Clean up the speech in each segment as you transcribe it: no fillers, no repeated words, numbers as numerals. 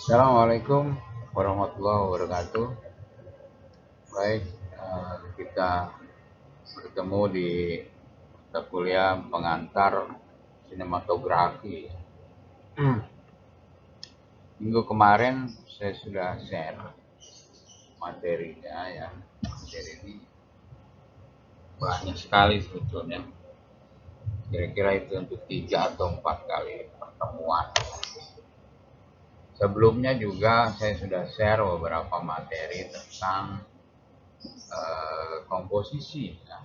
Assalamualaikum warahmatullahi wabarakatuh. Baik, kita bertemu di mata kuliah pengantar sinematografi. Minggu kemarin saya sudah share materinya ya. Materi ini banyak sekali sebetulnya. Kira-kira itu untuk 3 atau 4 kali pertemuan. Sebelumnya juga saya sudah share beberapa materi tentang komposisi. Ya.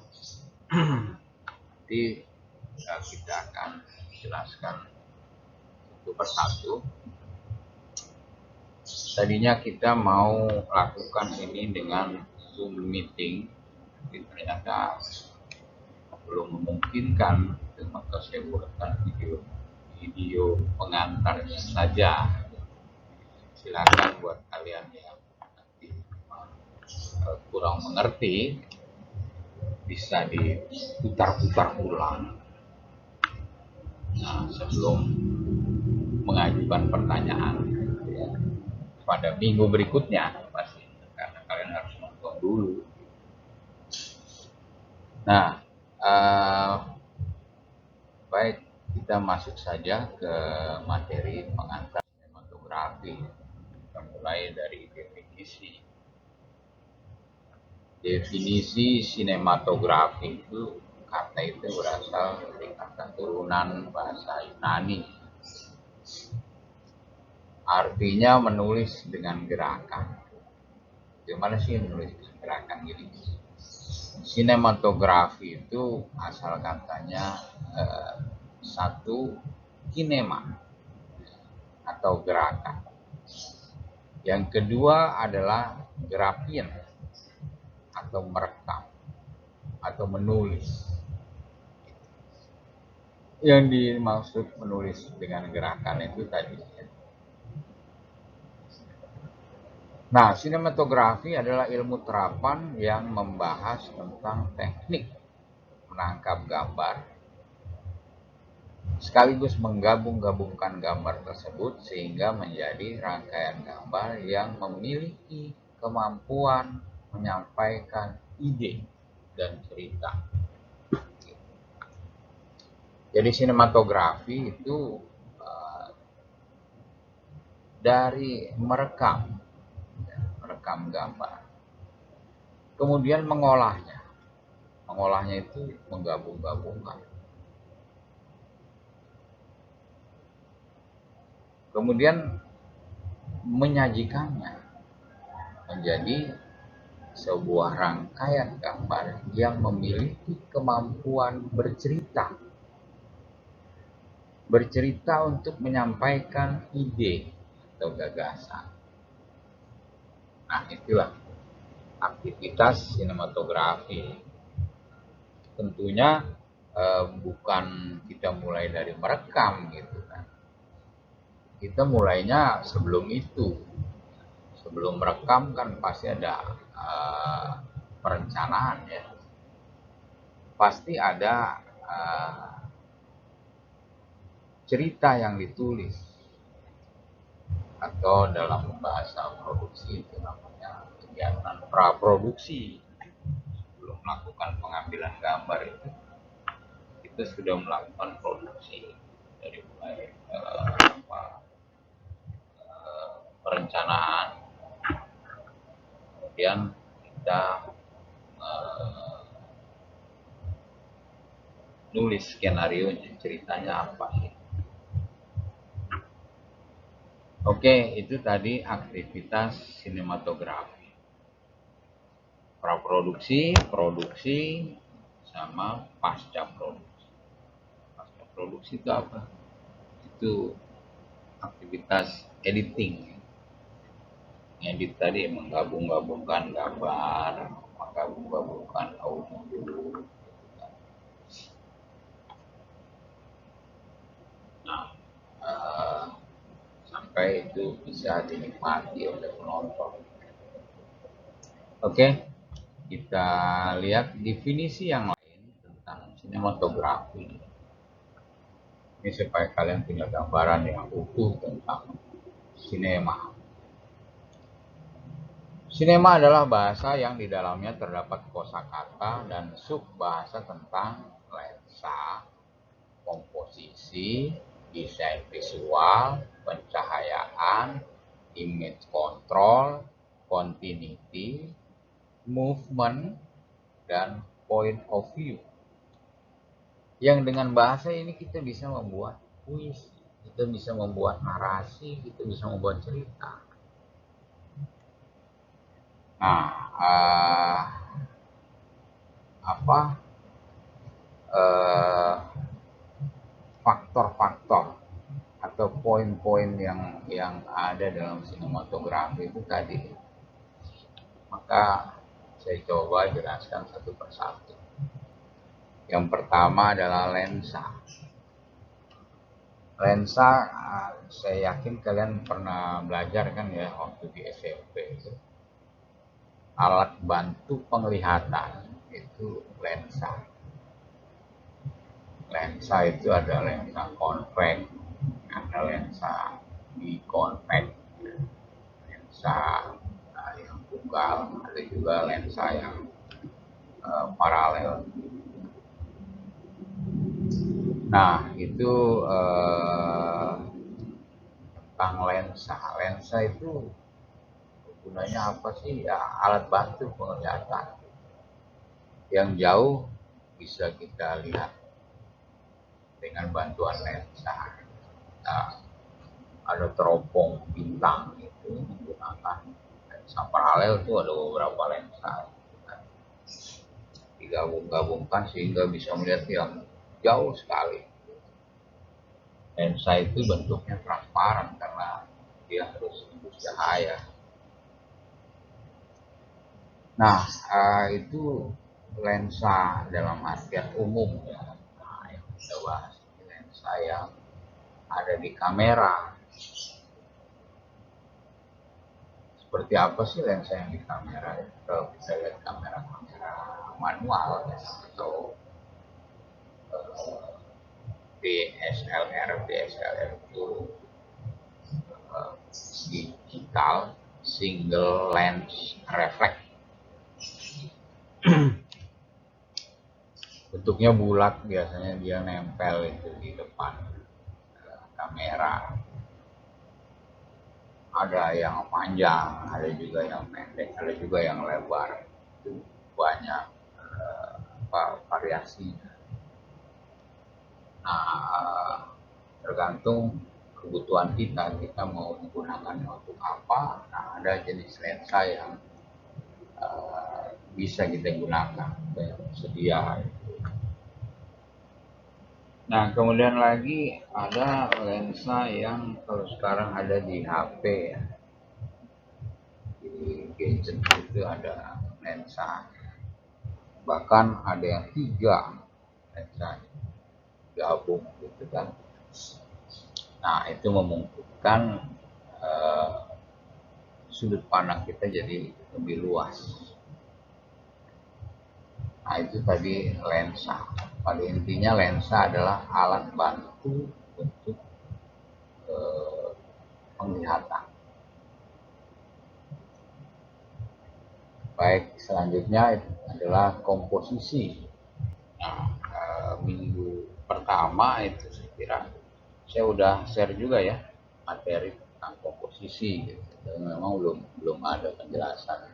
Nanti kita akan jelaskan satu persatu. Tadinya kita mau lakukan ini dengan Zoom meeting, tapi ternyata belum memungkinkan, maka saya buatkan video pengantarnya saja. Silakan buat kalian yang nanti kurang mengerti, bisa diputar-putar ulang. Nah, sebelum mengajukan pertanyaan ya, pada minggu berikutnya pasti, karena kalian harus nonton dulu. Nah, baik, kita masuk saja ke materi pengantar sinematografi. Kita mulai dari definisi. Definisi sinematografi itu, kata itu berasal dari kata turunan bahasa Yunani. Artinya menulis dengan gerakan. Gimana sih menulis dengan gerakan gini? Sinematografi itu asal katanya satu kinema atau gerakan. Yang kedua adalah grafin atau merekam atau menulis. Yang dimaksud menulis dengan gerakan itu tadi. Nah, sinematografi adalah ilmu terapan yang membahas tentang teknik menangkap gambar, sekaligus menggabung-gabungkan gambar tersebut sehingga menjadi rangkaian gambar yang memiliki kemampuan menyampaikan ide dan cerita. Jadi sinematografi itu dari merekam gambar, kemudian mengolahnya itu menggabung-gabungkan, kemudian menyajikannya menjadi sebuah rangkaian gambar yang memiliki kemampuan bercerita untuk menyampaikan ide atau gagasan. Nah, itulah aktivitas sinematografi. Tentunya bukan kita mulai dari merekam gitu kan. Kita mulainya sebelum itu. Sebelum merekam kan pasti ada perencanaan ya. Pasti ada cerita yang ditulis, atau dalam bahasa produksi itu namanya kegiatan praproduksi. Sebelum melakukan pengambilan gambar itu, kita sudah melakukan produksi dari mulai perencanaan, kemudian kita nulis skenario ceritanya apa sih. Oke, itu tadi aktivitas sinematografi. Praproduksi, produksi, sama pasca produksi. Pasca produksi itu apa? Itu aktivitas editing. Edit tadi menggabung-gabungkan gambar, menggabung-gabungkan audio. Nah, sampai itu bisa dinikmati oleh penonton. Oke, kita lihat definisi yang lain tentang sinematografi. Ini supaya kalian punya gambaran yang utuh tentang Sinema. Sinema adalah bahasa yang di dalamnya terdapat kosakata dan subbahasa tentang lensa, komposisi, desain visual, pencahayaan, image control, continuity, movement, dan point of view. Yang dengan bahasa ini kita bisa membuat puisi, kita bisa membuat narasi, kita bisa membuat cerita. Nah, faktor-faktor atau poin-poin yang ada dalam sinematografi itu tadi. Maka saya coba jelaskan satu persatu. Yang pertama adalah lensa. Lensa, saya yakin kalian pernah belajar kan ya waktu di SMP itu. Alat bantu penglihatan itu lensa. Lensa itu ada lensa konveks, ada lensa bikonveks, lensa yang tunggal, ada juga lensa yang paralel. Nah, itu tentang lensa. Lensa itu gunanya apa sih? Ya, alat bantu penglihatan. Yang jauh bisa kita lihat dengan bantuan lensa. Nah, ada teropong bintang itu menggunakan lensa paralel, itu ada beberapa lensa digabung-gabungkan sehingga bisa melihat yang jauh sekali. Lensa itu bentuknya transparan karena dia harus tembus cahaya. Nah, itu lensa dalam artian umum ya. Nah, yang kita bahas lensa yang ada di kamera. Seperti apa sih lensa yang di kamera? Kalau kita lihat kamera-kamera manual ya, atau DSLR itu digital single lens reflex. Bentuknya bulat, biasanya dia nempel itu di depan kamera. Ada yang panjang, ada juga yang pendek, ada juga yang lebar. Itu banyak variasinya. Nah, tergantung kebutuhan kita mau menggunakannya untuk apa. Nah, ada jenis lensa yang bisa kita gunakan, sedia. Nah, kemudian lagi ada lensa yang kalau sekarang ada di HP ya, di gadget itu ada lensa. Bahkan ada yang 3 lensa gabung gitu kan. Nah, itu memungkinkan sudut pandang kita jadi lebih luas. Nah, itu tadi lensa. Pada intinya lensa adalah alat bantu untuk penglihatan. Baik, selanjutnya adalah komposisi. Nah, minggu pertama itu saya kira saya udah share juga ya materi tentang komposisi. Gitu. Dan memang belum ada penjelasan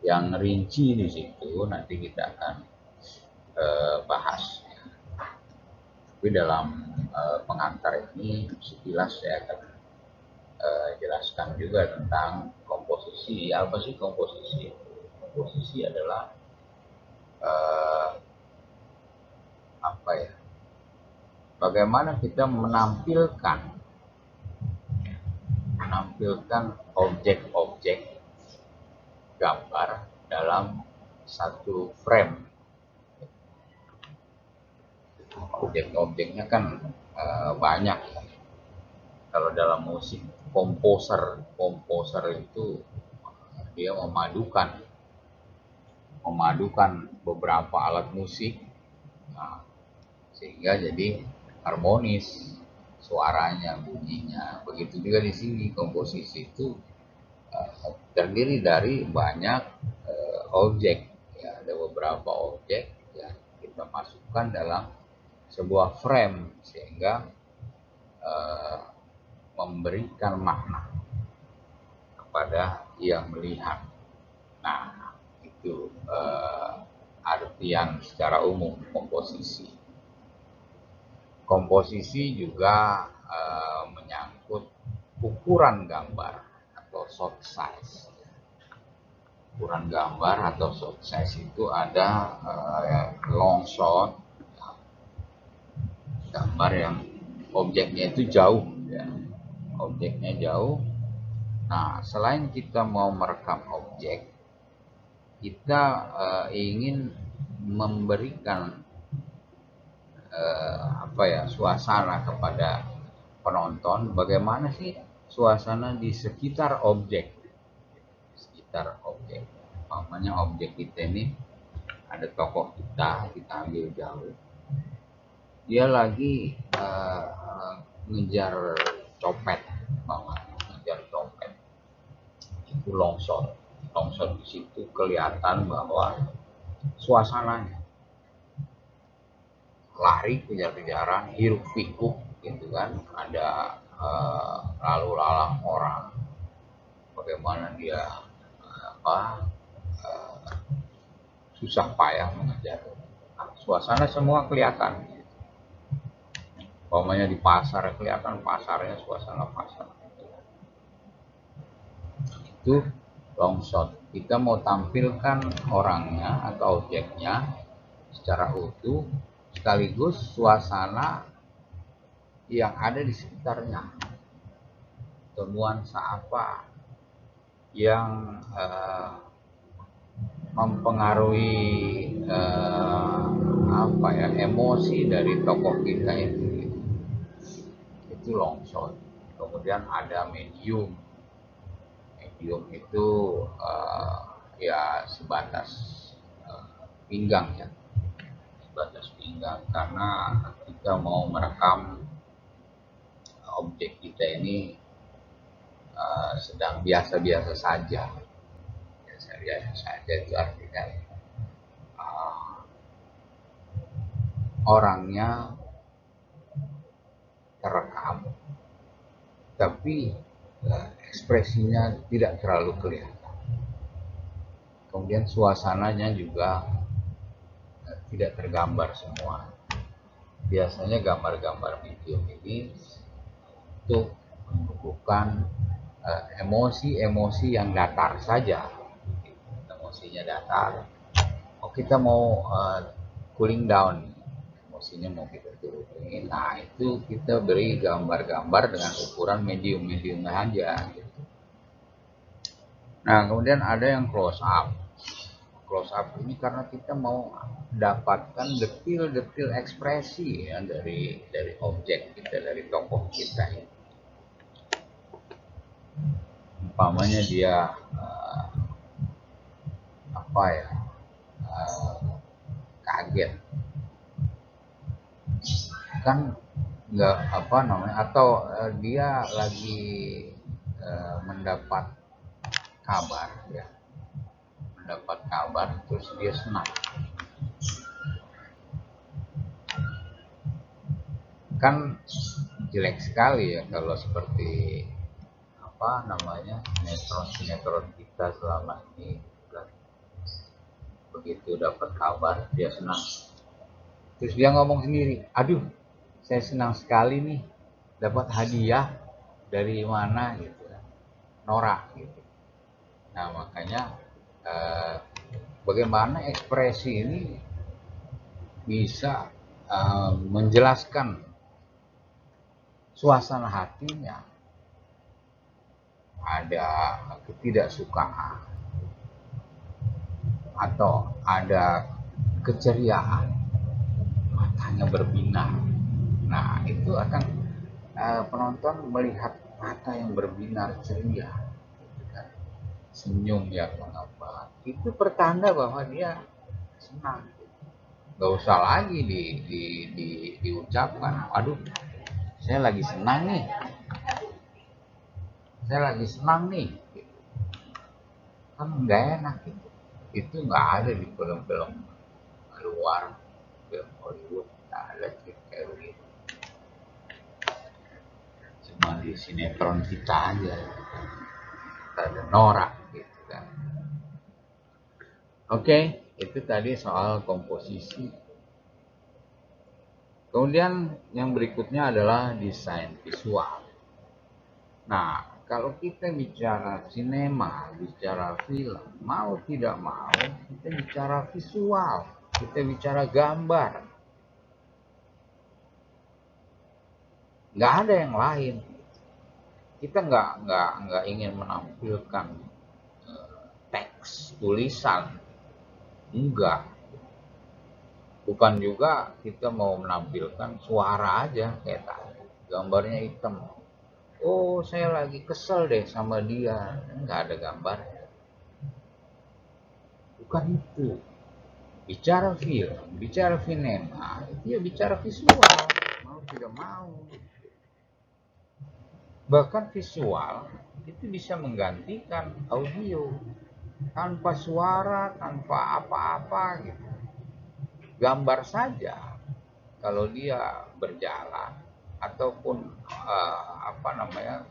yang rinci di situ. Nanti kita akan bahas. Tapi dalam pengantar ini sekilas saya akan jelaskan juga tentang komposisi. Apa sih komposisi? Komposisi adalah bagaimana kita menampilkan objek-objek gambar dalam satu frame. Objek-objeknya kan banyak. Kalau dalam musik, komposer itu dia memadukan beberapa alat musik, nah, sehingga jadi harmonis, suaranya, bunyinya. Begitu juga di sini komposisi itu terdiri dari banyak objek. Ya, ada beberapa objek yang kita masukkan dalam sebuah frame sehingga eh, memberikan makna kepada yang melihat. Nah, itu artian secara umum komposisi. Komposisi juga menyangkut ukuran gambar atau shot size. Ukuran gambar atau shot size itu ada long shot, gambar yang objeknya itu jauh, ya. Objeknya jauh. Nah, selain kita mau merekam objek, kita ingin memberikan suasana kepada penonton. Bagaimana sih suasana di sekitar objek? Umpamanya objek kita ini ada tokoh kita ambil jauh. Dia lagi ngejar copet, ngejar copet. Itu long shot. Long shot di situ kelihatan bahwa suasananya lari kejar-kejaran, hiruk pikuk gitu kan, ada lalu lalang orang, bagaimana dia susah payah mengejar. Nah, suasana semua kelihatan. Umpamanya di pasar kelihatan pasarnya, suasana pasar. Itu long shot. Kita mau tampilkan orangnya atau objeknya secara utuh, sekaligus suasana yang ada di sekitarnya. Nuansa apa yang mempengaruhi emosi dari tokoh kita itu long shot. Kemudian ada medium itu ya sebatas pinggang, ya, sebatas pinggang, karena kita mau merekam objek kita ini sedang biasa-biasa saja. Biasa-biasa saja itu artinya orangnya terekam, tapi ekspresinya tidak terlalu kelihatan. Kemudian suasananya juga tidak tergambar semua. Biasanya gambar-gambar medium ini itu menunjukkan emosi-emosi yang datar saja. Emosinya datar. Oh, kita mau cooling down, emosinya mau kita turunin. Nah, itu kita beri gambar-gambar dengan ukuran medium-medium aja. Gitu. Nah, kemudian ada yang close up. Close up ini karena kita mau dapatkan detil-detil ekspresi, ya, dari objek kita, dari tokoh kita ini. Umpamanya dia kaget, kan nggak atau dia lagi mendapat kabar, ya, terus dia senang, kan jelek sekali ya kalau seperti sinetron kita selama ini. Begitu dapat kabar dia senang, terus dia ngomong sendiri, aduh saya senang sekali nih dapat hadiah dari mana gitu, norak gitu. Nah, makanya bagaimana ekspresi ini bisa menjelaskan suasana hatinya. Ada ketidaksukaan atau ada keceriaan, matanya berbinar. Nah, itu akan penonton melihat mata yang berbinar ceria, senyum yang mengapa, itu pertanda bahwa dia senang. Gak usah lagi diucapkan, aduh saya lagi senang nih, kan nggak enak gitu. Itu nggak ada di film-film luar, film Hollywood nggak ada gitu kayak begitu. Cuma di sinetron kita aja, kita ada norak gitu kan. Oke, itu tadi soal komposisi. Kemudian yang berikutnya adalah desain visual. Nah, kalau kita bicara sinema, bicara film, mau tidak mau kita bicara visual, kita bicara gambar. Nggak ada yang lain. Kita nggak ingin menampilkan teks, tulisan, enggak. Bukan juga kita mau menampilkan suara aja kayak tadi, gambarnya hitam. Oh, saya lagi kesel deh sama dia, nggak ada gambar. Bukan itu. Bicara film, bicara sinema, itu ya bicara visual, mau tidak mau. Bahkan visual itu bisa menggantikan audio tanpa suara, tanpa apa-apa gitu. Gambar saja kalau dia berjalan ataupun apa namanya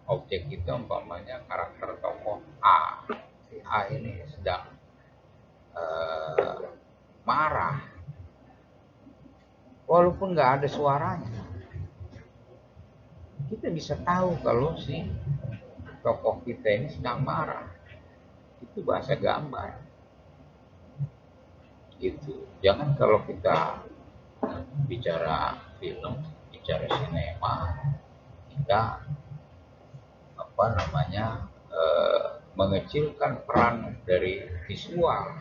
objek itu umpamanya karakter tokoh A, si A ini sedang marah, walaupun nggak ada suaranya, kita bisa tahu kalau si tokoh kita ini sedang marah. Itu bahasa gambar. Gitu. Jangan kalau kita bicara film, bicara sinema, kita apa namanya mengecilkan peran dari visual.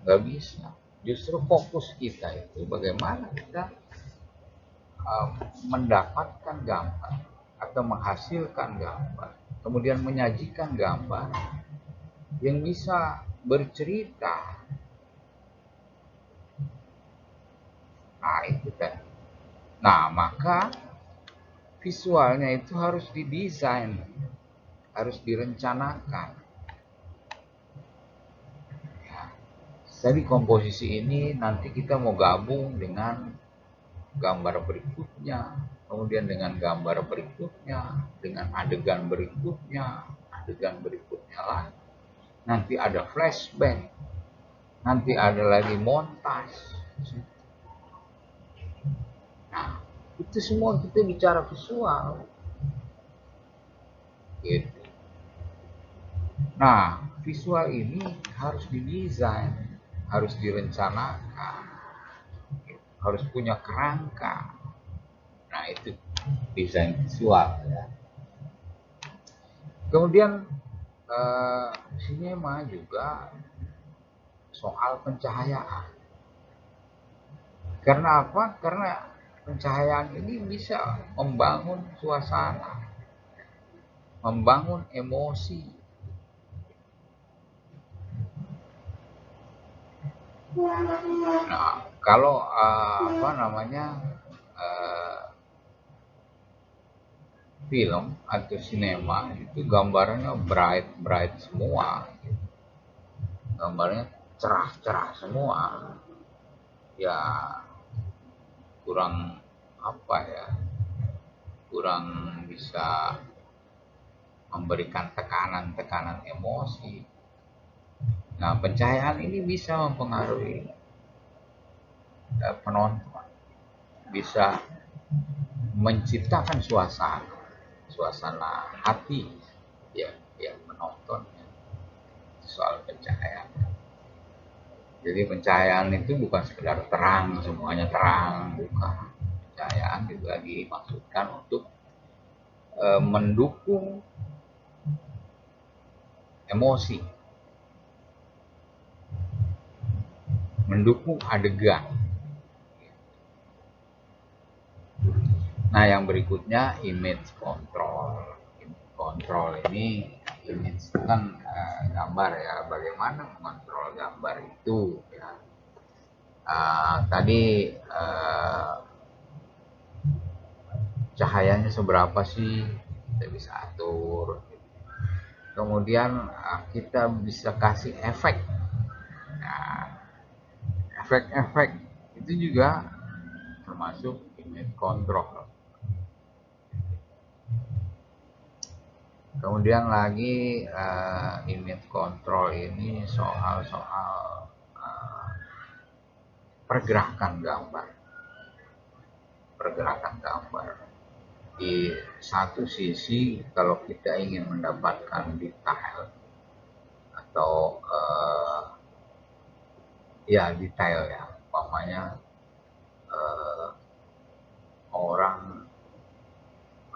Nggak bisa. Justru fokus kita itu bagaimana kita mendapatkan gambar atau menghasilkan gambar, kemudian menyajikan gambar yang bisa bercerita. Nah, itu kan. Nah, maka visualnya itu harus didesain, harus direncanakan. Ya. Jadi komposisi ini nanti kita mau gabung dengan gambar berikutnya, kemudian dengan gambar berikutnya, dengan adegan berikutnya lagi. Nanti ada flashback, nanti ada lagi montas. Nah, itu semua kita bicara visual. Gitu. Nah, visual ini harus didesain, harus direncanakan, harus punya kerangka. Nah, itu desain visual ya. Kemudian sinema juga soal pencahayaan. Karena apa? Karena pencahayaan ini bisa membangun suasana, membangun emosi. Nah, kalau apa namanya film atau sinema itu gambarnya bright semua, gambarnya cerah semua, ya kurang apa ya, kurang bisa memberikan tekanan emosi. Nah, pencahayaan ini bisa mempengaruhi penonton, bisa menciptakan suasana hati ya yang menonton soal pencahayaan. Jadi pencahayaan itu bukan sekedar terang, semuanya terang, bukan. Pencahayaan juga dimaksudkan untuk mendukung emosi, mendukung adegan. Nah, yang berikutnya image control. Image control ini, image itu kan gambar ya, bagaimana mengontrol gambar itu ya. Tadi cahayanya seberapa sih, kita bisa atur. Kemudian kita bisa kasih efek. Nah, efek-efek itu juga termasuk image control. Kemudian lagi image control ini soal-soal pergerakan gambar. Pergerakan gambar. Di satu sisi kalau kita ingin mendapatkan detail atau ya detail ya, umpamanya orang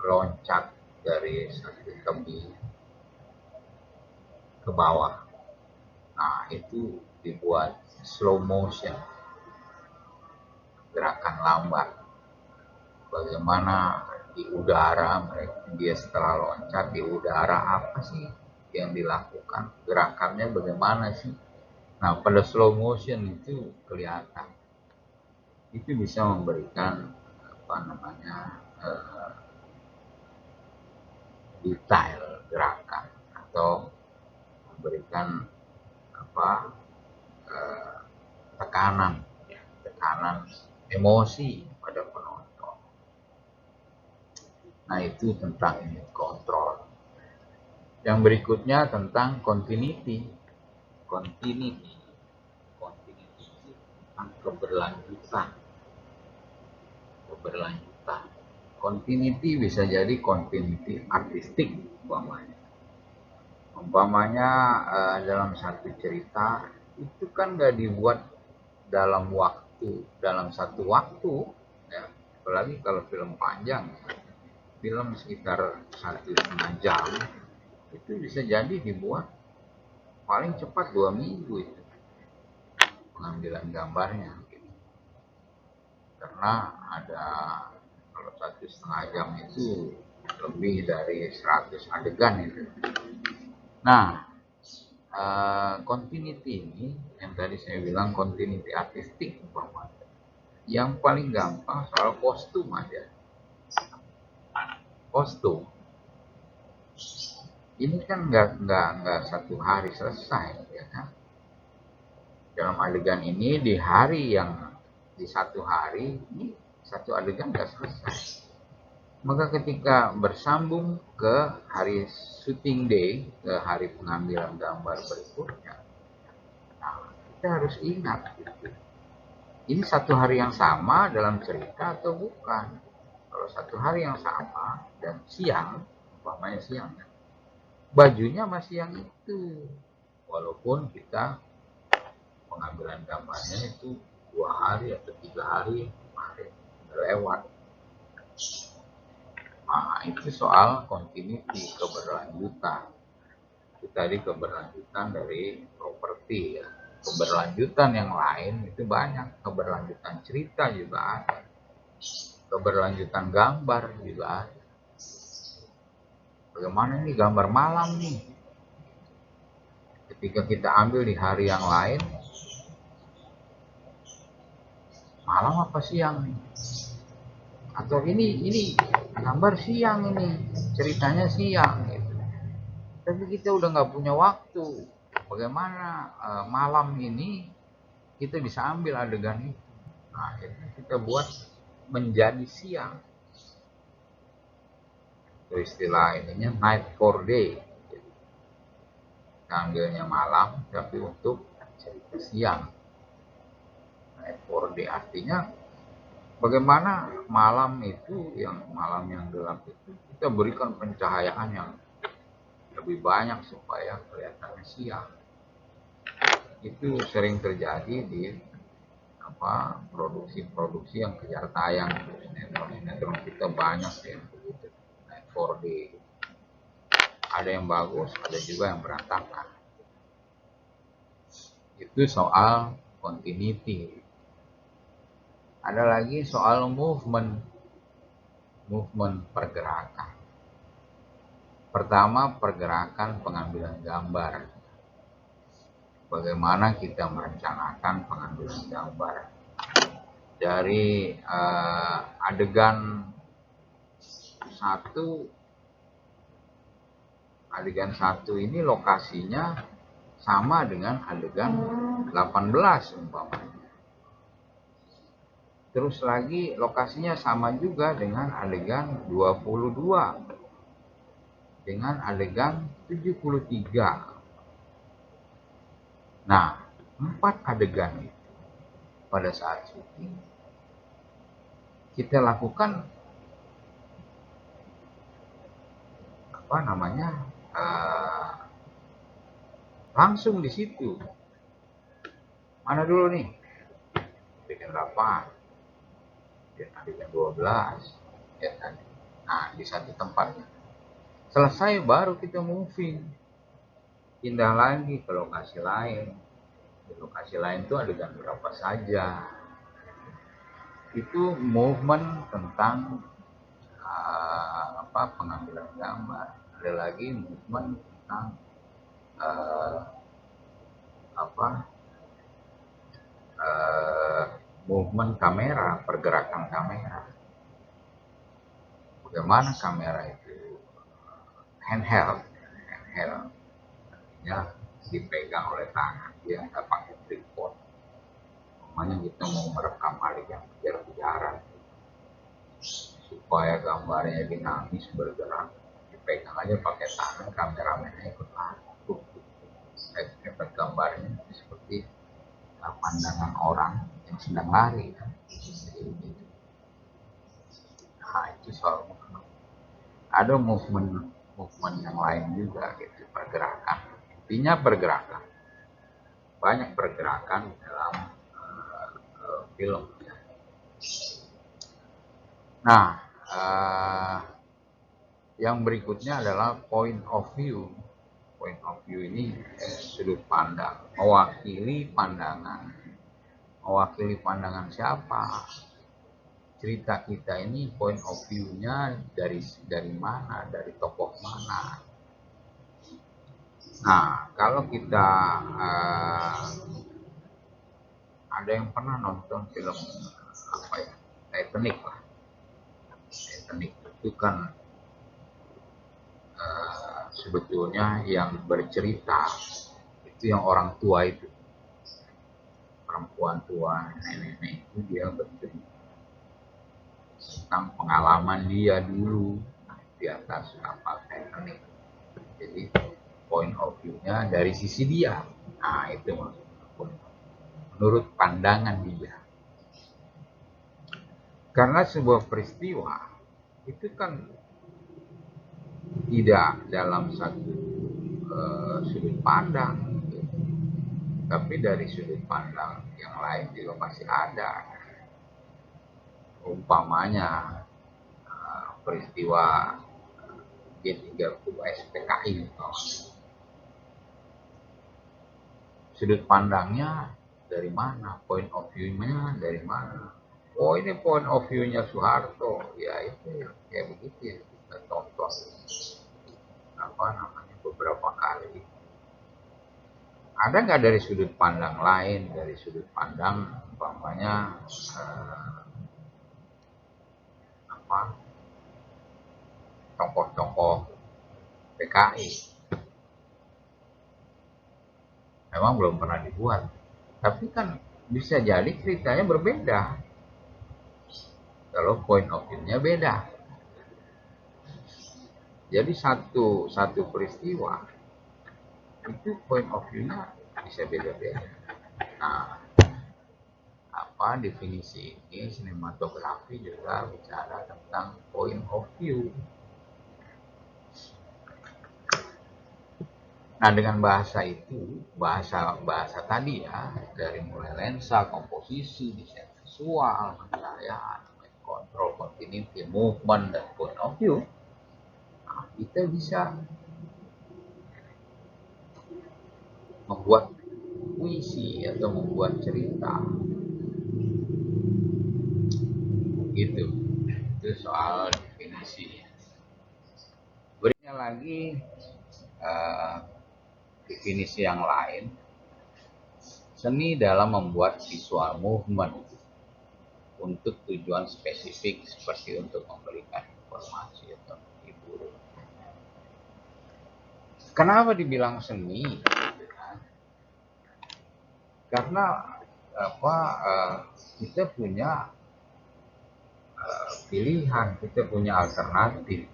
loncat dari satu tebing ke bawah. Nah, itu dibuat slow motion, gerakan lambat. Bagaimana di udara dia setelah loncat di udara, apa sih yang dilakukan, gerakannya bagaimana sih. Nah, pada slow motion itu kelihatan, itu bisa memberikan apa namanya detail gerakan atau memberikan apa tekanan tekanan emosi pada penonton. Nah, itu tentang image control. Yang berikutnya tentang continuity. Continuity itu tentang keberlanjutan. Continuity bisa jadi continuity artistik umpamanya dalam satu cerita itu kan nggak dibuat dalam satu waktu ya. Apalagi kalau film panjang, film sekitar 1,5 jam, itu bisa jadi dibuat paling cepat 2 minggu itu pengambilan gambarnya gitu. Karena ada, kalau 1,5 jam itu lebih dari 100 adegan itu. Nah, continuity ini yang tadi saya bilang continuity artistik umpamanya, yang paling gampang soal kostum aja. Kostum ini kan nggak satu hari selesai ya kan. Dalam adegan ini di satu hari ini satu adegan nggak selesai. Maka ketika bersambung ke hari shooting day, ke hari pengambilan gambar berikutnya, nah, kita harus ingat gitu. Ini satu hari yang sama dalam cerita atau bukan? Kalau satu hari yang sama dan siang, umpamanya siang, bajunya masih yang itu, walaupun kita pengambilan gambarnya itu 2 hari atau 3 hari kemarin lewat. Nah, itu soal continuity, keberlanjutan. Itu tadi keberlanjutan dari properti ya. Keberlanjutan yang lain itu banyak. Keberlanjutan cerita juga ada. Keberlanjutan gambar juga ada. Bagaimana nih gambar malam nih? Ketika kita ambil di hari yang lain, malam apa siang nih? Atau ini gambar siang, ini ceritanya siang gitu. Tapi kita udah nggak punya waktu. Bagaimana malam ini kita bisa ambil adegan itu? Nah, akhirnya kita buat menjadi siang. Itu istilah ininya night for day. Kita ambilnya malam, tapi untuk cerita siang. Night for day artinya bagaimana malam yang gelap itu kita berikan pencahayaan yang lebih banyak supaya kelihatannya siang. Itu sering terjadi di produksi-produksi yang kejar tayang. Sinetron kita banyak ya begitu. Night 4D. Ada yang bagus, ada juga yang berantakan. Itu soal continuity. Ada lagi soal movement pergerakan. Pertama, pergerakan pengambilan gambar. Bagaimana kita merencanakan pengambilan gambar dari adegan adegan 1 ini lokasinya sama dengan adegan 18 umpamanya. Terus lagi lokasinya sama juga dengan adegan 22, dengan adegan 73. Nah, 4 adegan itu pada saat syuting kita lakukan langsung di situ. Mana dulu nih? Adegan 8, adegan 12, ya kan? Nah, di satu tempat. Selesai baru kita moving. Pindah lagi ke lokasi lain. Di lokasi lain itu adegan berapa saja. Itu movement tentang pengambilan gambar. Ada lagi movement tentang movement kamera, pergerakan kamera. Bagaimana kamera itu handheld, artinya dipegang oleh tangan, dia nggak pakai tripod. Namanya kita mau merekam adegan kejar-kejaran supaya gambarnya dinamis bergerak, dipegang aja pakai tangan, kameramennya ikut laku. Efek gambarnya seperti pandangan orang yang sedang lari kan. Nah, itu soal movement. Ada movement yang lain juga gitu, pergerakan. Intinya pergerakan. Banyak pergerakan dalam film. Nah, yang berikutnya adalah point of view. Point of view ini sudut pandang, mewakili pandangan. Mewakili pandangan siapa? Cerita kita ini point of view-nya dari mana? Dari tokoh mana? Nah, kalau kita ada yang pernah nonton film Titanic lah. Titanic itu kan sebetulnya yang bercerita itu yang orang tua itu, perempuan tua, nenek-nenek itu dia bercerita tentang pengalaman dia dulu di atas kapal Titanic. Jadi point of view-nya dari sisi dia. Nah, itu maksudnya menurut pandangan dia. Karena sebuah peristiwa itu kan tidak dalam satu sudut pandang, gitu. Tapi dari sudut pandang yang lain juga masih ada. Umpamanya peristiwa G30S PKI, sudut pandangnya dari mana, point of view-nya dari mana. Oh, ini point of view-nya Soeharto, ya itu ya kayak begitu ya, kita tonton beberapa kali. Ada nggak dari sudut pandang lain, dari sudut pandang umpamanya tokoh-tokoh PKI? Memang belum pernah dibuat, tapi kan bisa jadi ceritanya berbeda kalau point of view-nya beda. Jadi satu peristiwa itu point of view-nya bisa beda-beda. Nah, definisi ini sinematografi juga bicara tentang point of view. Nah, dengan bahasa itu, bahasa tadi ya, dari mulai lensa, komposisi, desain visual, pencahayaan, kontrol, continuity, movement, dan point of view, nah, kita bisa membuat puisi atau membuat cerita. Gitu. Itu soal definisi. Berikutnya lagi definisi yang lain, seni dalam membuat visual movement. untuk tujuan spesifik seperti untuk memberikan informasi atau menghibur. Kenapa dibilang seni? Karena apa? Kita punya pilihan, kita punya alternatif.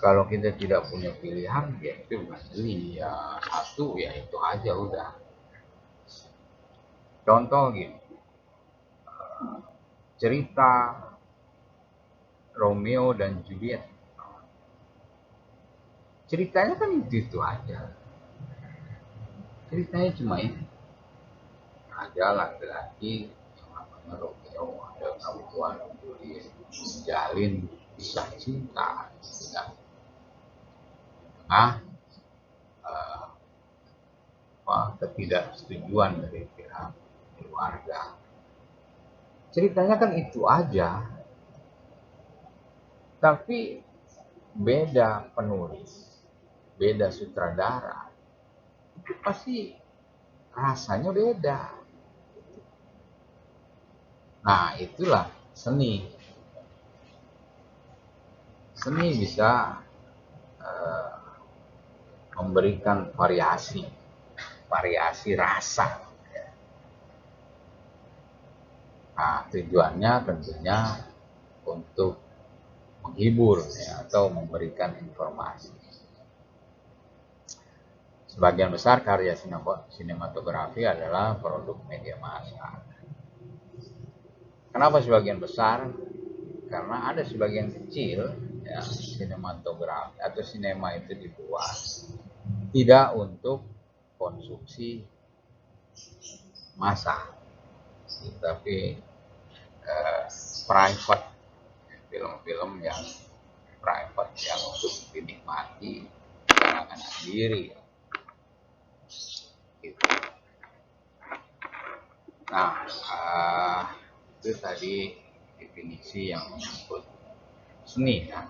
Kalau kita tidak punya pilihan, ya itu bukan seni. Ya satu, ya itu aja udah. Contoh gini, cerita Romeo dan Juliet. Ceritanya kan itu aja. Ceritanya cuma ini. Ada laki-laki yang namanya Romeo, ada perempuan Juliet, menjalin kisah cinta dengan tengah ketidaksetujuan dari pihak keluarga. Ceritanya kan itu aja, tapi beda penulis, beda sutradara, itu pasti rasanya beda. Nah, itulah seni. Seni bisa memberikan variasi, variasi rasa. Nah, tujuannya tentunya untuk menghibur ya, atau memberikan informasi. Sebagian besar karya sinematografi adalah produk media massa. Kenapa sebagian besar? Karena ada sebagian kecil ya, sinematografi atau sinema itu dibuat tidak untuk konsumsi massa, tapi private, film-film yang private yang untuk dinikmati kalangan sendiri. Gitu. Nah, itu tadi definisi yang menyebut seni kan,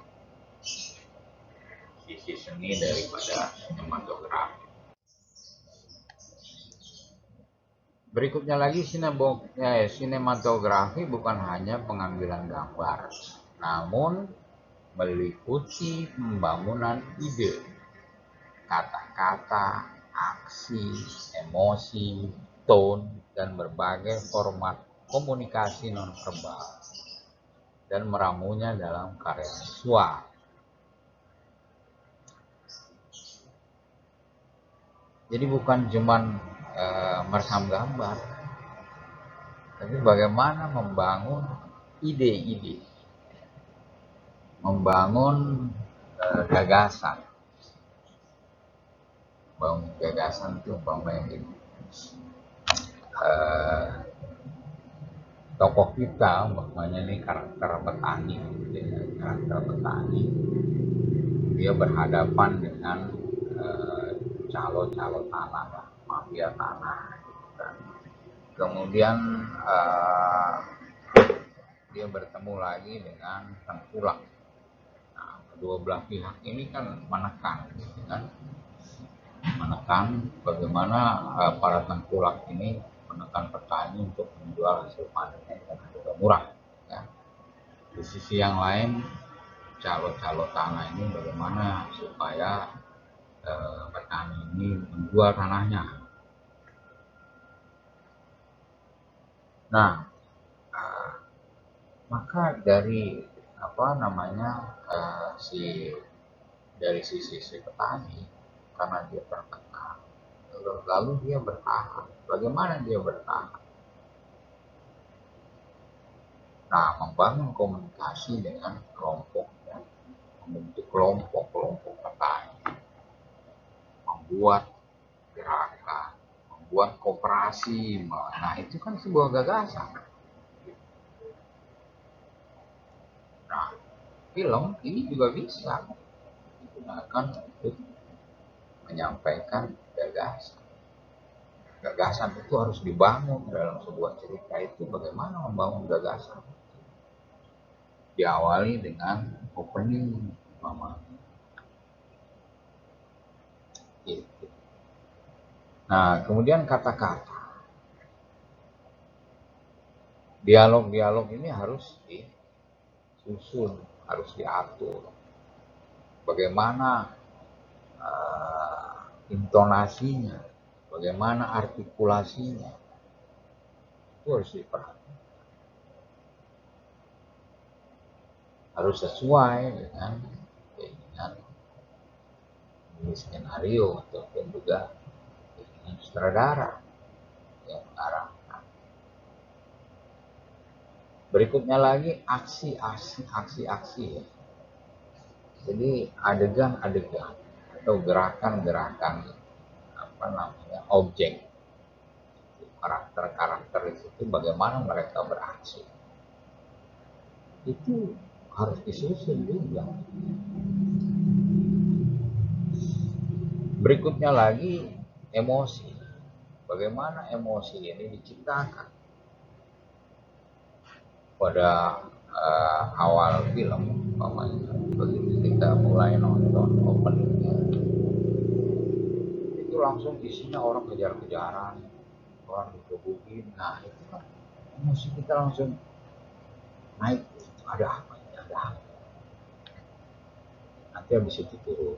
sisi seni daripada sinematografi. Berikutnya lagi, sinematografi bukan hanya pengambilan gambar, namun meliputi pembangunan ide, kata-kata, aksi, emosi, tone, dan berbagai format komunikasi nonverbal, dan meramunya dalam karya visual. Jadi bukan cuman merekam gambar, tapi bagaimana membangun ide-ide, membangun gagasan. Bangun gagasan itu umpamanya gini. Tokoh kita umpamanya ini karakter petani, karakter petani, dia berhadapan dengan calo-calo tanah, mafia tanah. Kemudian dia bertemu lagi dengan tengkulak. Nah, kedua belah pihak ini kan menekan, kan? Menekan bagaimana para tengkulak ini menekan petani untuk menjual hasil panennya dengan harga murah. Ya. Di sisi yang lain, calo-calo tanah ini bagaimana supaya petani ini menjual tanahnya. Nah, maka dari dari sisi petani, karena dia tertekan, lalu dia bertahan. Bagaimana dia bertahan? Nah, membangun komunikasi dengan kelompok, ya, membentuk kelompok petani, membuat gerakan, membuat koperasi. Nah, itu kan sebuah gagasan. Nah, film ini juga bisa digunakan untuk menyampaikan gagasan. Gagasan itu harus dibangun dalam sebuah cerita. Itu bagaimana membangun gagasan? Diawali dengan opening, mama. Gitu. Nah, kemudian kata-kata. Dialog-dialog ini harus disusun, harus diatur. Bagaimana intonasinya, bagaimana artikulasinya, itu harus diperhatikan. Harus sesuai dengan keinginan skenario ataupun juga keinginan sutradara yang mengarahkan. Berikutnya lagi aksi-aksi ya. Jadi adegan-adegan atau gerakan-gerakan objek, karakter-karakter itu bagaimana mereka beraksi, itu harus disusun juga. Berikutnya lagi emosi, bagaimana emosi ini diciptakan pada awal film. Begitu kita mulai nonton openingnya, itu langsung isinya orang kejar-kejaran, orang digebukin. Nah itu kan emosi kita langsung naik, ada apa ini, ada apa. Nanti habis itu turun.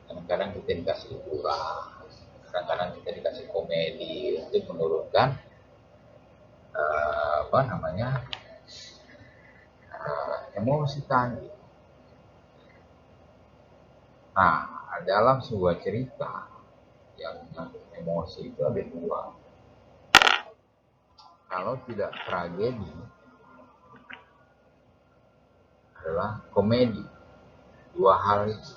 Kadang-kadang kita dikasih hiburan, kadang-kadang kita dikasih komedi untuk menurunkan emosi tadi. Nah, dalam sebuah cerita yang emosi itu ada dua. Kalau tidak tragedi adalah komedi. Dua hal itu,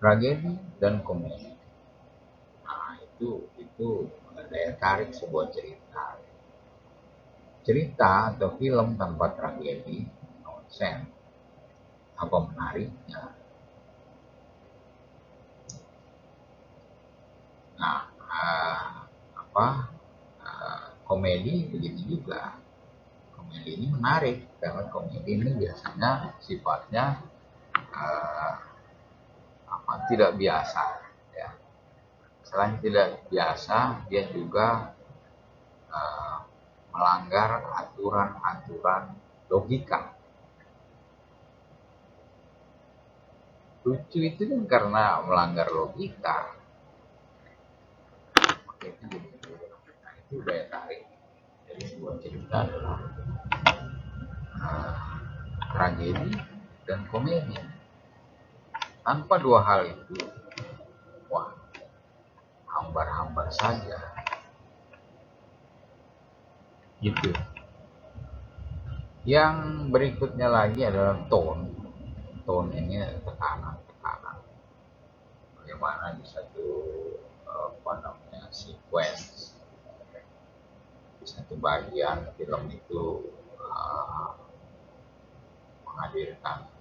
tragedi dan komedi. Nah, itu daya tarik sebuah cerita. Cerita atau film tanpa tragedi nonsen. Apa menariknya? Nah, komedi begitu juga. Komedi ini menarik karena komedi ini biasanya sifatnya tidak biasa ya. Selain tidak biasa, dia juga melanggar aturan-aturan logika. Lucu itu kan karena melanggar logika. Itu daya tarik dari sebuah cerita adalah tragedi dan komedi. Tanpa dua hal itu, wah, hambar-hambar saja. Gitu. Yang berikutnya lagi adalah tone. Tone ini tekanan. Bagaimana di satu sequence, di satu bagian film itu menghadirkan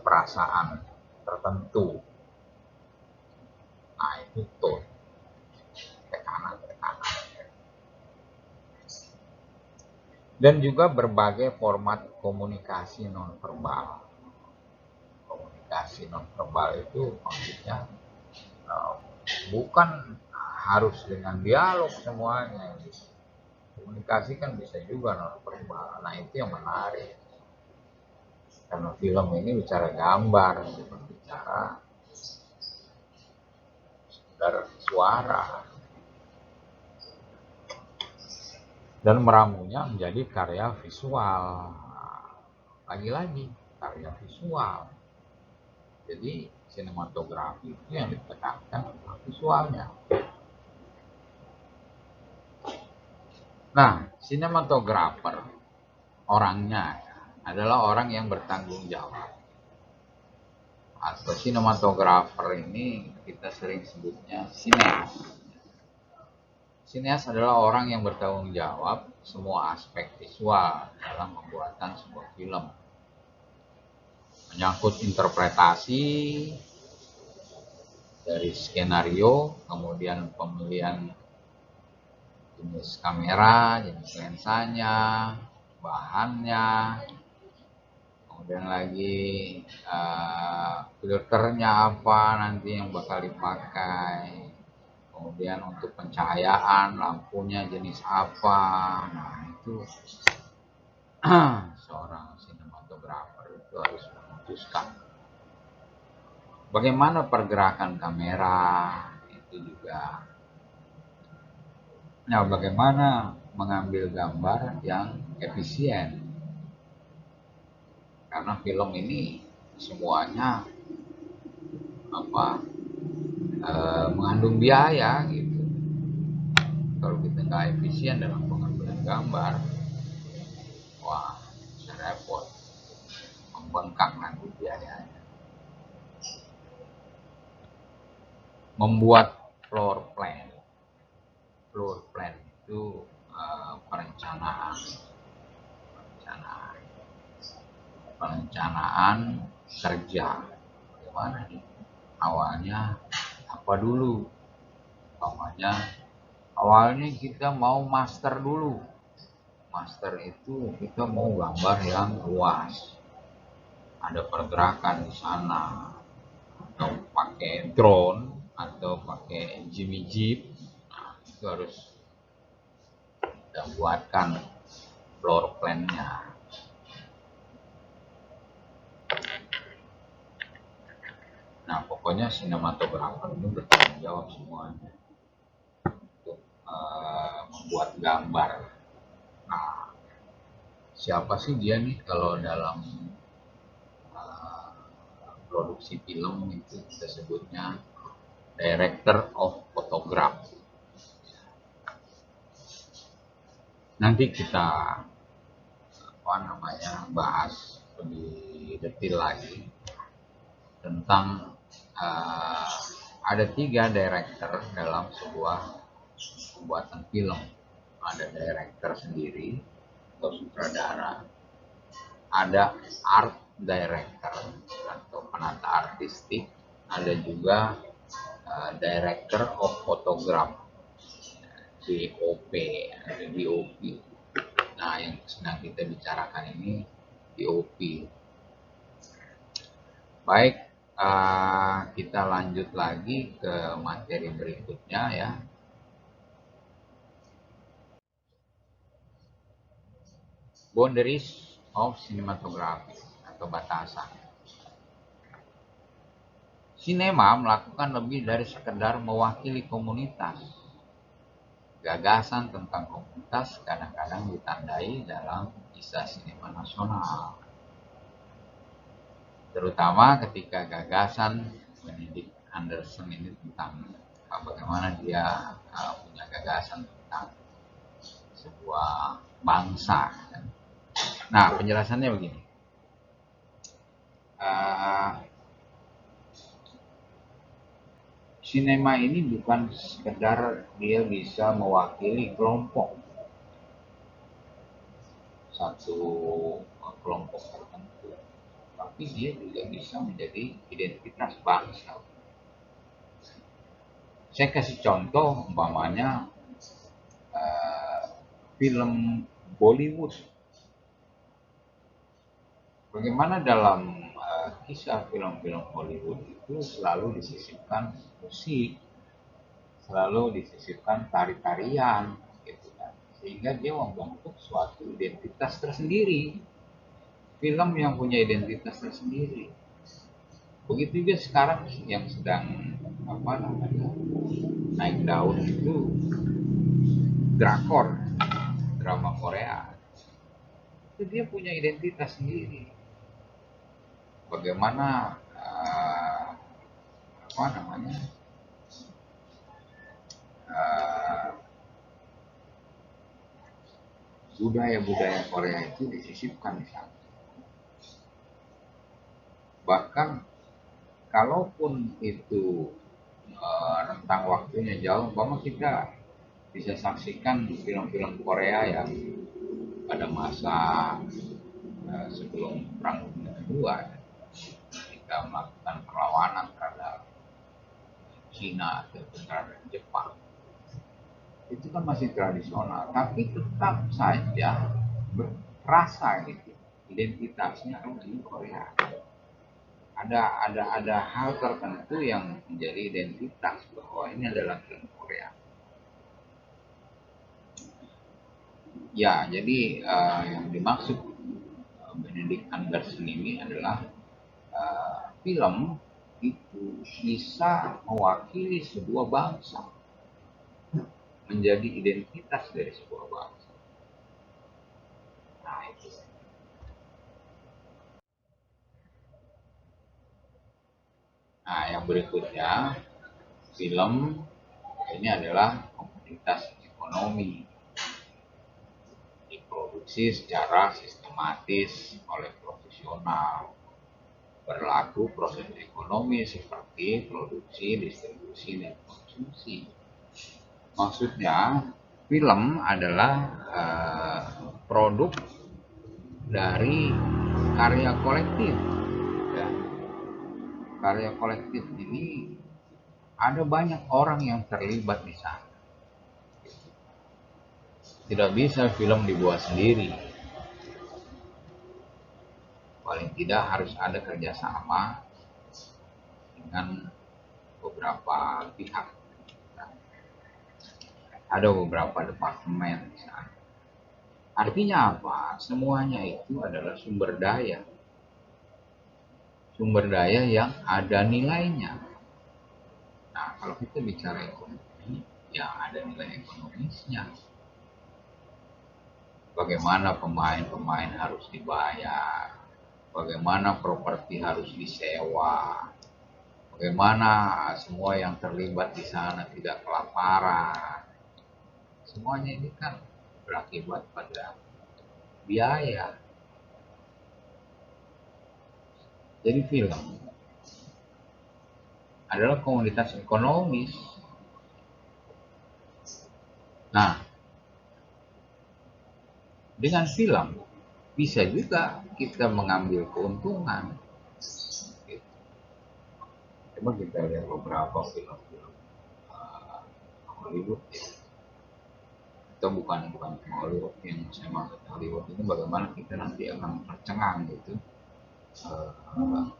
perasaan tertentu. Nah itu tone, tekanan. Dan juga berbagai format komunikasi nonverbal. Komunikasi nonverbal itu maksudnya bukan harus dengan dialog semuanya. Komunikasi kan bisa juga nonverbal. Nah itu yang menarik. Karena film ini bicara gambar, bicara suara. Dan meramunya menjadi karya visual. Lagi-lagi karya visual. Jadi sinematografi itu yang ditekankan visualnya. Nah, sinematografer orangnya adalah orang yang bertanggung jawab. Atau sinematografer ini kita sering sebutnya sineas. Sineas adalah orang yang bertanggung jawab semua aspek visual dalam pembuatan sebuah film. Menyangkut interpretasi dari skenario, kemudian pemilihan jenis kamera, jenis lensanya, bahannya, kemudian lagi filternya apa nanti yang bakal dipakai, kemudian untuk pencahayaan lampunya jenis apa. Nah itu seorang sinematografer itu harus memutuskan bagaimana pergerakan kamera itu juga. Nah, bagaimana mengambil gambar yang efisien? Karena film ini semuanya apa mengandung biaya gitu. Kalau kita nggak efisien dalam pengambilan gambar, wah bisa repot, membengkak nanti biayanya. Membuat floor plan itu perencanaan kerja. Bagaimana nih? Awalnya apa dulu? Awalnya kita mau master dulu. Master itu kita mau gambar yang luas. Ada pergerakan di sana. Atau pakai drone atau pakai Jimmy Jeep. Nah, itu harus kita buatkan floor plan-nya. Nah, pokoknya sinematografer itu bertanggung jawab semuanya untuk membuat gambar. Nah, siapa sih dia nih kalau dalam produksi film itu kita sebutnya director of photography. Nanti kita bahas lebih detail lagi tentang ada 3 director dalam sebuah pembuatan film. Ada director sendiri atau sutradara, ada art director atau penata artistik, ada juga director of photograph, DOP, ada DOP. Nah, yang sedang kita bicarakan ini DOP. Baik, kita lanjut lagi ke materi berikutnya ya. Boundaries of cinematography atau batasan. Sinema melakukan lebih dari sekedar mewakili komunitas. Gagasan tentang komunitas kadang-kadang ditandai dalam kisah sinema nasional. Terutama ketika gagasan Benedict Anderson ini tentang bagaimana dia punya gagasan tentang sebuah bangsa. Nah, penjelasannya begini. Sinema ini bukan sekedar dia bisa mewakili kelompok, satu kelompok tertentu, tapi dia juga bisa menjadi identitas bangsa. Saya kasih contoh umpamanya film Bollywood. Bagaimana dalam kisah film-film Hollywood itu selalu disisipkan musik, selalu disisipkan tari-tarian, gitu kan. Sehingga dia membentuk suatu identitas tersendiri. Film yang punya identitas tersendiri. Begitu juga sekarang yang sedang naik daun itu drakor, drama Korea. Itu dia punya identitas sendiri. Bagaimana budaya-budaya Korea itu disisipkan di sana. Bahkan kalaupun itu rentang waktunya jauh, kita bisa saksikan film-film Korea yang pada masa sebelum Perang Dunia Kedua, ketika melakukan perlawanan terhadap Cina atau terhadap Jepang, itu kan masih tradisional, tapi tetap saja berasa gitu identitasnya kalau di Korea. Ada hal tertentu yang menjadi identitas bahwa ini adalah film Korea. Ya, jadi yang dimaksud Benedict Anderson ini adalah film itu bisa mewakili sebuah bangsa, menjadi identitas dari sebuah bangsa. Nah, itu. Nah, yang berikutnya, film ini adalah komoditas ekonomi, diproduksi secara sistematis oleh profesional, berlaku proses ekonomi seperti produksi, distribusi, dan konsumsi. Maksudnya, film adalah produk dari karya kolektif. Ya. Karya kolektif ini ada banyak orang yang terlibat di sana. Tidak bisa film dibuat sendiri. Paling tidak harus ada kerjasama dengan beberapa pihak. Ada beberapa departemen di sana. Artinya apa? Semuanya itu adalah sumber daya. Sumber daya yang ada nilainya. Nah, kalau kita bicara ekonomi, ya ada nilai ekonomisnya. Bagaimana pemain-pemain harus dibayar, bagaimana properti harus disewa, bagaimana semua yang terlibat di sana tidak kelaparan. Semuanya ini kan berakibat pada biaya. Jadi film adalah komoditas ekonomis. Nah, dengan film bisa juga kita mengambil keuntungan. Coba kita lihat beberapa film-film Hollywood ya. Atau bukan Hollywood, yang saya maksud Hollywood ini bagaimana kita nanti akan tercengang gitu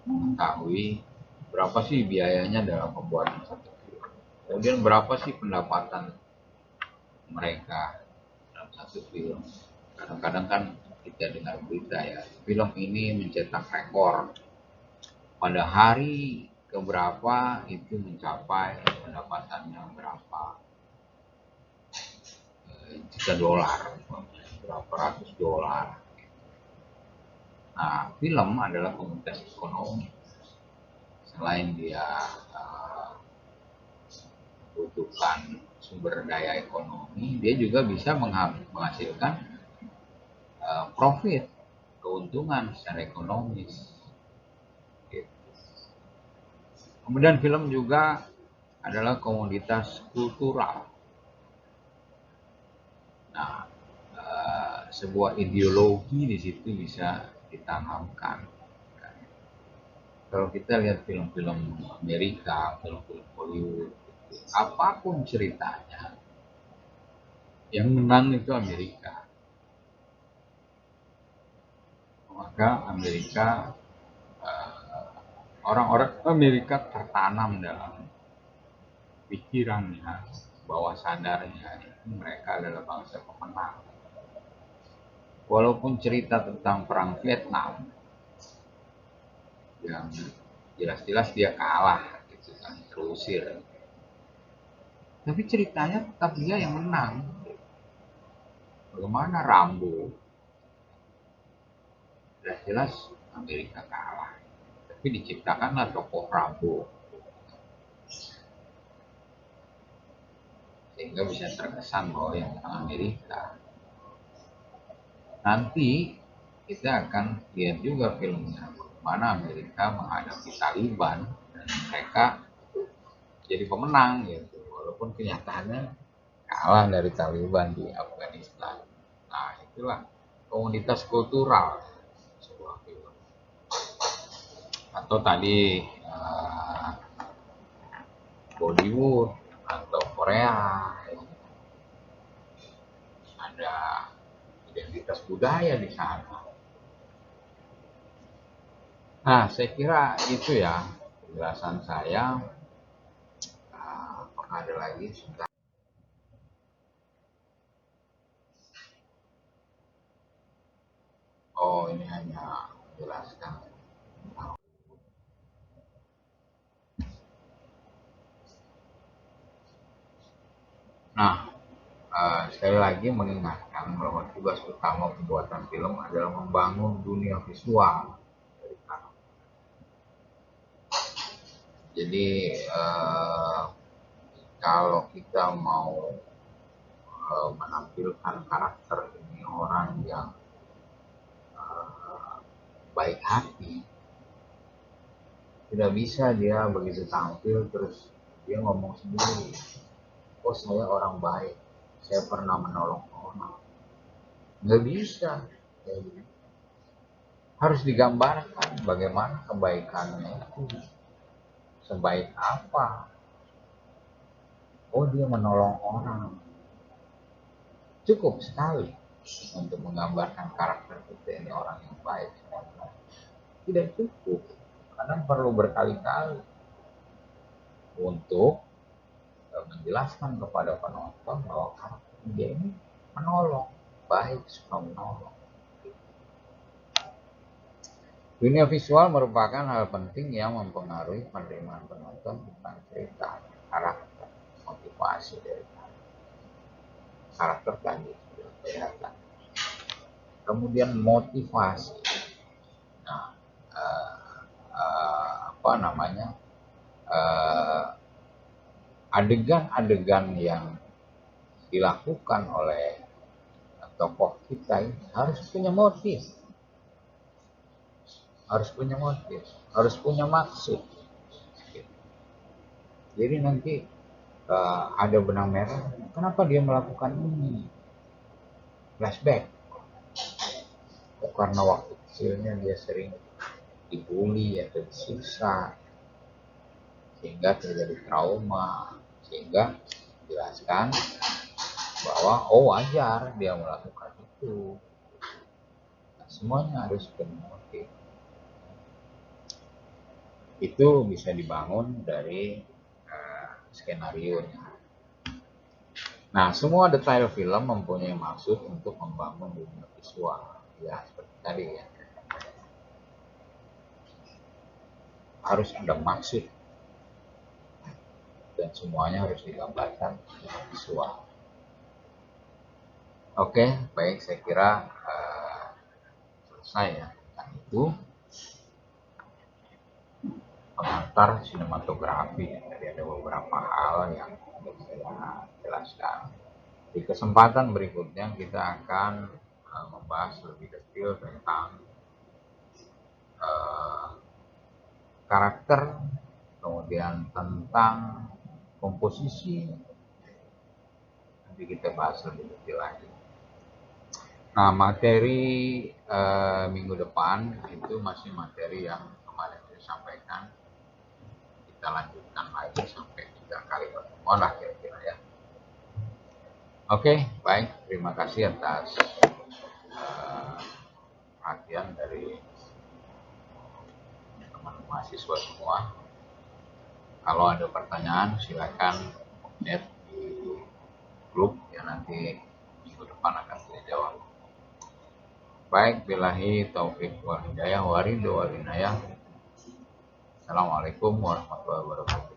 mengetahui berapa sih biayanya dalam pembuatan satu film. Kemudian berapa sih pendapatan mereka dalam satu film. Kadang-kadang kan kita dengar berita ya, film ini mencetak rekor. Pada hari keberapa itu mencapai pendapatannya berapa juta dolar, berapa ratus dolar. Nah, film adalah komoditas ekonomi. Selain dia membutuhkan sumber daya ekonomi, dia juga bisa menghasilkan profit, keuntungan secara ekonomis. Gitu. Kemudian film juga adalah komoditas kultural. Nah, sebuah ideologi di situ bisa ditanamkan. Kalau kita lihat film-film Amerika, film-film Hollywood, apapun ceritanya, yang menang itu Amerika. Maka Amerika, orang-orang Amerika tertanam dalam pikirannya, bawah sadarnya, mereka adalah bangsa pemenang. Walaupun cerita tentang perang Vietnam, yang jelas-jelas dia kalah, gitu kan, terusir. Tapi ceritanya tetap dia yang menang. Bagaimana Rambo? Jelas-jelas Amerika kalah. Tapi diciptakanlah tokoh Rambo. Sehingga bisa terkesan bahwa yang menang Amerika. Nanti kita akan lihat juga filmnya bagaimana Amerika menghadapi Taliban dan mereka jadi pemenang gitu, walaupun kenyataannya kalah dari Taliban di Afghanistan. Nah, itulah komunitas kultural sebuah film. Atau tadi Bollywood atau Korea, ada identitas budaya di sana. Nah, saya kira itu ya penjelasan saya. Apakah ada lagi? Sebentar. Oh, ini hanya menjelaskan. Nah, sekali lagi mengingatkan bahwa tugas utama pembuatan film adalah membangun dunia visual. Jadi kalau kita mau menampilkan karakter ini orang yang baik hati, tidak bisa dia begitu tampil terus dia ngomong sendiri, oh saya orang baik, saya pernah menolong orang. Nggak bisa. Harus digambarkan bagaimana kebaikannya itu, sebaik apa. Oh dia menolong orang, cukup sekali untuk menggambarkan karakter kita ini orang yang baik. Tidak cukup, karena perlu berkali-kali untuk menjelaskan kepada penonton bahwa karakter dia ini menolong, baik, suka menolong. Dunia visual merupakan hal penting yang mempengaruhi penerimaan penonton tentang cerita, karakter, motivasi dari karakter tadi sudah kelihatan. Kemudian motivasi. Nah, eh, apa namanya? Eh, adegan-adegan yang dilakukan oleh tokoh kita ini harus punya motif, harus punya maksud. Jadi nanti ada benang merah, kenapa dia melakukan ini? Flashback. Oh, karena waktu kecilnya dia sering dibully atau disiksa, sehingga terjadi trauma, sehingga jelaskan bahwa oh wajar dia melakukan itu. Nah, semuanya harus penuh motif. Itu bisa dibangun dari skenario nya. Nah, semua detail film mempunyai maksud untuk membangun dunia visual. Ya, seperti tadi ya. Harus ada maksud dan semuanya harus digambarkan dengan visual. Oke, baik, saya kira selesai ya tentang itu. Pengantar sinematografi. Jadi ada beberapa hal yang ingin saya jelaskan. Di kesempatan berikutnya kita akan membahas lebih detail tentang uh, karakter, kemudian tentang komposisi. Nanti kita bahas lebih detail lagi. Nah, materi minggu depan itu masih materi yang kemarin saya sampaikan. Kita lanjutkan lagi sampai 3 kali pertemuan lah kira-kira ya. Oke, baik. Terima kasih atas perhatian dari teman mahasiswa semua. Kalau ada pertanyaan silakan chat di grup ya, nanti minggu depan akan saya jawab. Baik, billahi taufik wal hidayah, waridho walinayah. Assalamualaikum warahmatullahi wabarakatuh.